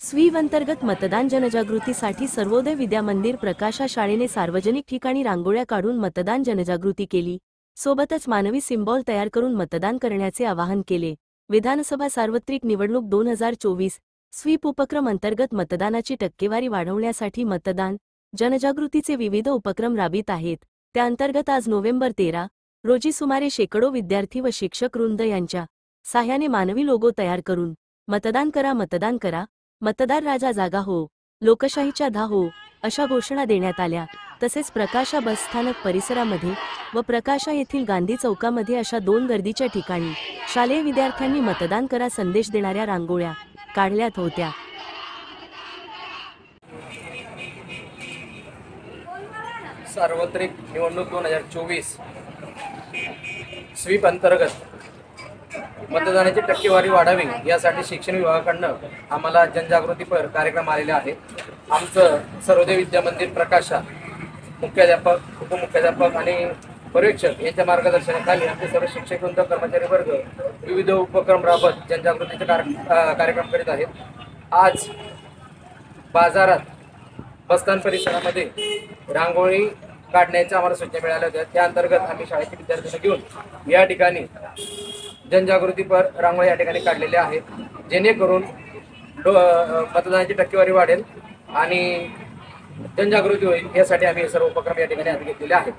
Sweep अंतर्गत मतदान जनजागृतीसाठी सर्वोदय विद्या मंदिर प्रकाशा शाळेने सार्वजनिक ठिकाणी रांगोळ्या काढून मतदान जनजागृती केली। सोबतच मानवी सिम्बॉल तयार करून मतदान करण्याचे आवाहन केले। विधानसभा सार्वत्रिक निवडणूक 2024 स्वीप उपक्रम अंतर्गत मतदानाची टक्केवारी वाढवण्यासाठी मतदान जनजागृतीचे विविध उपक्रम राबवित आहेत। त्या अंतर्गत आज नोव्हेंबर 13 रोजी सुमारे शेकडो विद्यार्थी व शिक्षक वृंद यांच्या साह्याने मानवी लोगो तयार करून मतदान करा, मतदार राजा जागा हो, लोकशाहीच्या धा हो अशा घोषणा देण्यात आल्या। तसेच प्रकाशा बस स्थानक परिसरामध्ये व प्रकाशा येथील गांधी चौकामध्ये अशा दोन गर्दीच्या ठिकाणी शालेय विद्यार्थ्यांनी मतदान करा संदेश देणाऱ्या रांगोळ्या काढल्यात होत्या। सार्वत्रिक निवडणूक 2024 स्वीप अंतर्गत मतदानाची टक्केवारी वाढावी यासाठी शिक्षण विभागाकडून आम्हाला जनजागृतीपर कार्यक्रम आलेले आहेत। आमचं सर्वोदय विद्या मंदिर प्रकाशा मुख्याध्यापक, उपमुख्याध्यापक आणि पर्यवेक्षक यांच्या मार्गदर्शनाखाली आमचे सर्व शिक्षक वृंद, कर्मचारी वर्ग विविध उपक्रम राबवत जनजागृतीचे कार्यक्रम करीत आहेत। आज बाजारात बसस्थान परिसरामध्ये रांगोळी काढण्याच्या आम्हाला सूचना मिळाल्या होत्या। त्या अंतर्गत आम्ही शाळेतील विद्यार्थ्यांना घेऊन या ठिकाणी जनजागृतीपर रांगोळी या ठिकाणी काढलेल्या आहेत, जेणेकरून मतदानाची टक्केवारी वाढेल आणि जनजागृती होईल यासाठी आम्ही हे सर्व उपक्रम या ठिकाणी हाती घेतलेले आहेत।